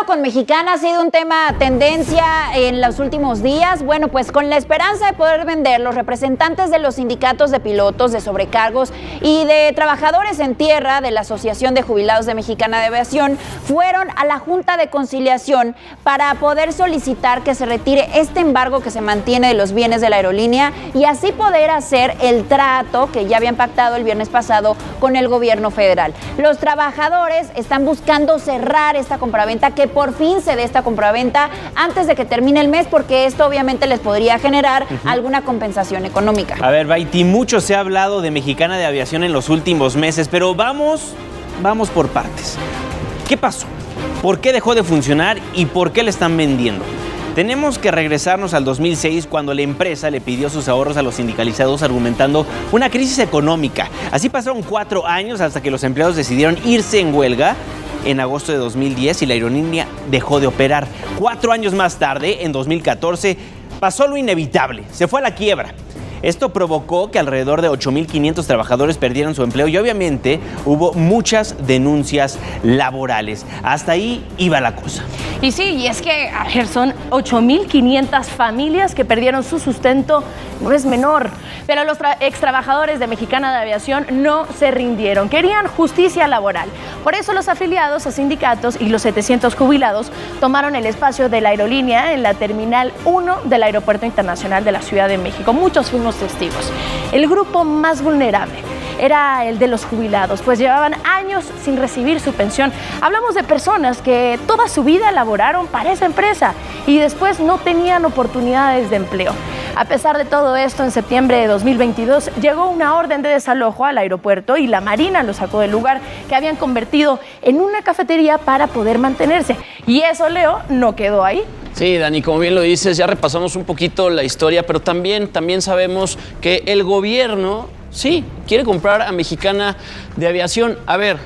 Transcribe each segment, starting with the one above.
Con Mexicana ha sido un tema tendencia en los últimos días. Bueno, pues con la esperanza de poder vender, los representantes de los sindicatos de pilotos, de sobrecargos y de trabajadores en tierra de la Asociación de Jubilados de Mexicana de Aviación fueron a la Junta de Conciliación para poder solicitar que se retire este embargo que se mantiene de los bienes de la aerolínea y así poder hacer el trato que ya habían pactado el viernes pasado con el gobierno federal. Los trabajadores están buscando cerrar esta compraventa, que por fin se dé esta compraventa antes de que termine el mes, porque esto obviamente les podría generar alguna compensación económica. A ver, Baiti, mucho se ha hablado de Mexicana de Aviación en los últimos meses, pero vamos por partes. ¿Qué pasó? ¿Por qué dejó de funcionar y por qué le están vendiendo? Tenemos que regresarnos al 2006, cuando la empresa le pidió sus ahorros a los sindicalizados argumentando una crisis económica. Así pasaron 4 años hasta que los empleados decidieron irse en huelga en agosto de 2010 y la aerolínea dejó de operar. 4 años más tarde, en 2014, pasó lo inevitable, se fue a la quiebra. Esto provocó que alrededor de 8,500 trabajadores perdieran su empleo y obviamente hubo muchas denuncias laborales. Hasta ahí iba la cosa. Y sí, y es que, a ver, son 8,500 familias que perdieron su sustento, no es menor. Pero los ex trabajadores de Mexicana de Aviación no se rindieron, querían justicia laboral. Por eso los afiliados a sindicatos y los 700 jubilados tomaron el espacio de la aerolínea en la Terminal 1 del Aeropuerto Internacional de la Ciudad de México. Muchos fuimos testigos. El grupo más vulnerable era el de los jubilados, pues llevaban años sin recibir su pensión. Hablamos de personas que toda su vida laboraron para esa empresa y después no tenían oportunidades de empleo. A pesar de todo esto, en septiembre de 2022 llegó una orden de desalojo al aeropuerto y la Marina lo sacó del lugar que habían convertido en una cafetería para poder mantenerse. Y eso, Leo, no quedó ahí. Sí, Dani, como bien lo dices, ya repasamos un poquito la historia, pero también sabemos que el gobierno, sí, quiere comprar a Mexicana de Aviación. A ver,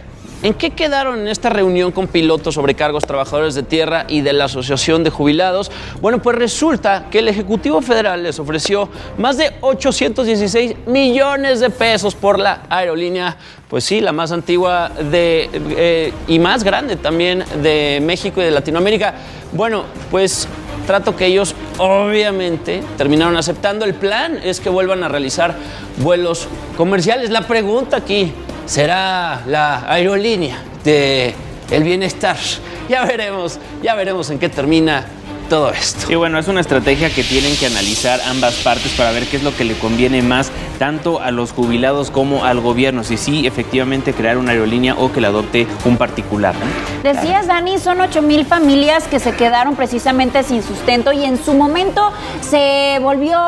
¿en qué quedaron en esta reunión con pilotos, sobrecargos, trabajadores de tierra y de la Asociación de Jubilados? Bueno, pues resulta que el Ejecutivo Federal les ofreció más de 816 millones de pesos por la aerolínea, pues sí, la más antigua y más grande también de México y de Latinoamérica. Bueno, pues trato que ellos obviamente terminaron aceptando. El plan es que vuelvan a realizar vuelos comerciales. La pregunta aquí, ¿será la aerolínea del bienestar? Ya veremos en qué termina todo esto. Sí, bueno, es una estrategia que tienen que analizar ambas partes para ver qué es lo que le conviene más tanto a los jubilados como al gobierno, si sí efectivamente crear una aerolínea o que la adopte un particular, ¿no? Decías, Dani, son 8,000 familias que se quedaron precisamente sin sustento y en su momento se volvió,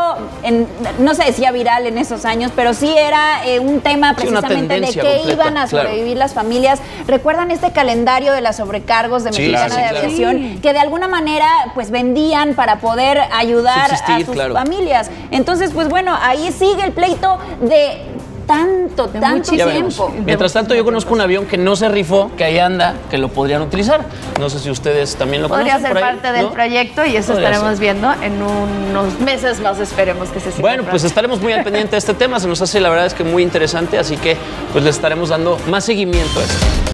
no se decía viral en esos años, pero sí era un tema precisamente de qué iban a sobrevivir las familias. ¿Recuerdan este calendario de las sobrecargos de Mexicana de Aviación? Que de alguna manera pues vendían para poder ayudar a sus familias? Entonces, pues bueno, ahí sigue el pleito de tanto tiempo. Mientras tanto, yo conozco un avión que no se rifó, que ahí anda, que lo podrían utilizar. No sé si ustedes también lo conocen. Podría ser parte del proyecto y eso estaremos viendo en unos meses más, esperemos que se siga. Bueno, pues estaremos muy al pendiente de este tema, se nos hace la verdad es que muy interesante, así que pues le estaremos dando más seguimiento a esto.